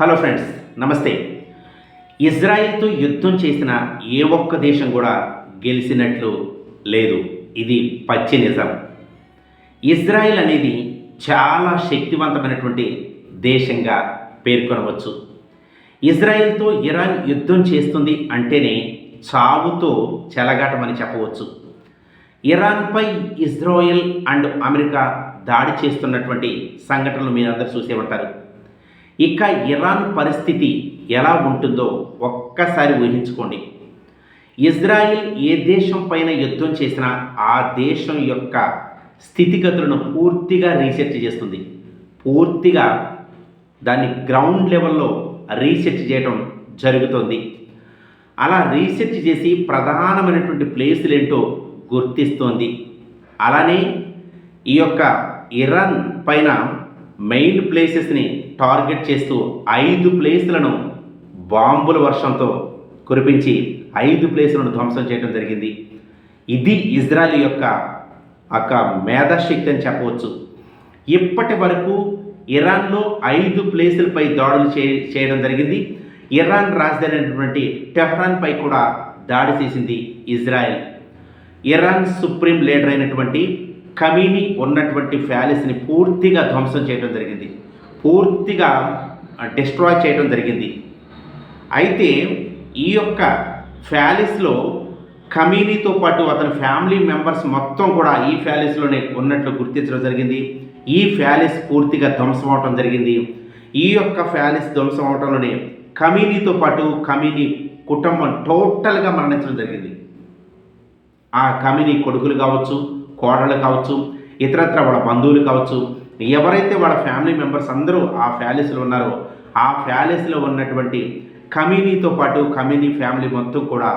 Hello friends, నమస్తే. ఇజ్రాయిల్తో యుద్ధం చేసిన ఏ ఒక్క దేశం కూడా గెలిచినట్లు లేదు. ఇది పచ్చి నిజం. ఇజ్రాయిల్ అనేది చాలా శక్తివంతమైనటువంటి దేశంగా పేర్కొనవచ్చు. ఇజ్రాయిల్తో ఇరాన్ యుద్ధం చేస్తుంది అంటేనే చావుతో చెలగాటమని చెప్పవచ్చు. ఇరాన్పై ఇజ్రాయెల్ అండ్ అమెరికా దాడి చేస్తున్నటువంటి సంఘటనలు మీరందరూ చూసే ఉంటారు. ఇక ఇరాన్ పరిస్థితి ఎలా ఉంటుందో ఒక్కసారి ఊహించుకోండి. ఇజ్రాయిల్ ఏ దేశం పైన యుద్ధం చేసినా ఆ దేశం యొక్క స్థితిగతులను పూర్తిగా రీసెర్చ్ చేస్తుంది. పూర్తిగా దాన్ని గ్రౌండ్ లెవెల్లో రీసెర్చ్ చేయడం జరుగుతుంది. అలా రీసెర్చ్ చేసి ప్రధానమైనటువంటి ప్లేసులు ఏంటో గుర్తిస్తోంది. అలానే ఈ యొక్క ఇరాన్ పైన మెయిన్ ప్లేసెస్ని టార్గెట్ చేస్తూ 5 ప్లేసులను బాంబుల వర్షంతో కురిపించి 5 ప్లేసులను ధ్వంసం చేయడం జరిగింది. ఇది ఇజ్రాయెల్ యొక్క మేధాశక్తి అని చెప్పవచ్చు. ఇప్పటి వరకు ఇరాన్లో 5 ప్లేసులపై దాడులు చేయడం జరిగింది. ఇరాన్ రాజధాని అయినటువంటి టెహ్రాన్పై కూడా దాడి చేసింది ఇజ్రాయెల్. ఇరాన్ సుప్రీం లీడర్ అయినటువంటి ఖమీనీ ఉన్నటువంటి ప్యాలెస్ని పూర్తిగా ధ్వంసం చేయడం జరిగింది. పూర్తిగా డిస్ట్రాయ్ చేయడం జరిగింది. అయితే ఈ యొక్క ప్యాలెస్లో ఖమీనీతో పాటు అతని ఫ్యామిలీ మెంబర్స్ మొత్తం కూడా ఈ ప్యాలెస్లోనే ఉన్నట్లు గుర్తించడం జరిగింది. ఈ ప్యాలెస్ పూర్తిగా ధ్వంసం అవటం జరిగింది. ఈ యొక్క ప్యాలెస్ ధ్వంసం అవటంలోనే ఖమీనీతో పాటు ఖమీనీ కుటుంబం టోటల్గా మరణించడం జరిగింది. ఆ ఖమీనీ కొడుకులు కావచ్చు, కోడళ్ళు కావచ్చు, ఇతరత్ర వాళ్ళ బంధువులు కావచ్చు, ఎవరైతే వాళ్ళ ఫ్యామిలీ మెంబర్స్ అందరూ ఆ ప్యాలెస్లో ఉన్నారో ఆ ప్యాలెస్లో ఉన్నటువంటి ఖమీనీతో పాటు ఖమీనీ ఫ్యామిలీ మొత్తం కూడా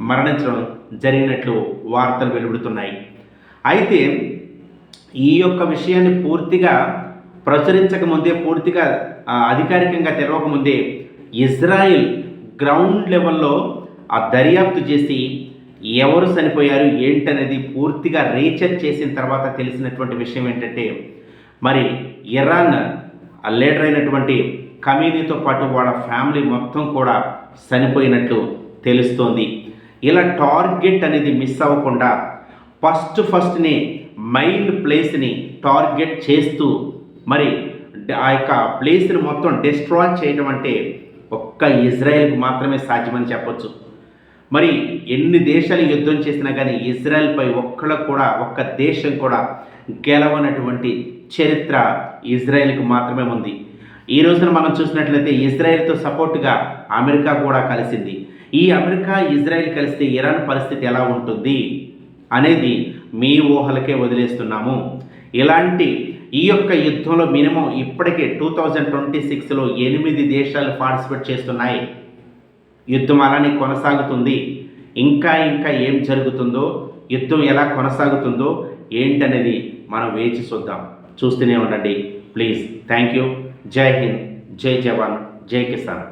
మరణించడం జరిగినట్లు వార్తలు వెలువడుతున్నాయి. అయితే ఈ యొక్క విషయాన్ని పూర్తిగా ప్రచురించకముందే, పూర్తిగా అధికారికంగా తెలవకముందే ఇజ్రాయిల్ గ్రౌండ్ లెవెల్లో ఆ దర్యాప్తు చేసి ఎవరు చనిపోయారు ఏంటనేది పూర్తిగా రీసెర్చ్ చేసిన తర్వాత తెలిసినటువంటి విషయం ఏంటంటే, మరి ఇరాన్ లీడర్ అయినటువంటి ఖమీనీతో పాటు వాళ్ళ ఫ్యామిలీ మొత్తం కూడా చనిపోయినట్లు తెలుస్తోంది. ఇలా టార్గెట్ అనేది మిస్ అవ్వకుండా ఫస్ట్ని మెయిన్ ప్లేస్ని టార్గెట్ చేస్తూ మరి ఆ యొక్క ప్లేస్ని మొత్తం డిస్ట్రాయ్ చేయడం అంటే ఒక్క ఇజ్రాయెల్కి మాత్రమే సాధ్యమని చెప్పొచ్చు. మరి ఎన్ని దేశాలు యుద్ధం చేసినా కానీ ఇజ్రాయెల్పై ఒక్క దేశం కూడా గెలవనటువంటి చరిత్ర ఇజ్రాయెల్కి మాత్రమే ఉంది. ఈ రోజున మనం చూసినట్లయితే ఇజ్రాయెల్తో సపోర్టుగా అమెరికా కూడా కలిసింది. ఈ అమెరికా ఇజ్రాయెల్ కలిస్తే ఇరాన్ పరిస్థితి ఎలా ఉంటుంది అనేది మీ ఊహలకే వదిలేస్తున్నాము. ఇలాంటి ఈ యొక్క యుద్ధంలో మినిమం ఇప్పటికే 2026లో 8 దేశాలు పార్టిసిపేట్ చేస్తున్నాయి. యుద్ధం అలానే కొనసాగుతుంది. ఇంకా ఏం జరుగుతుందో, యుద్ధం ఎలా కొనసాగుతుందో ఏంటనేది మనం వేచి చూద్దాం. చూస్తూనే ఉండండి ప్లీజ్. Thank you. జై హింద్, జై జవాన్, జై కిసాన్.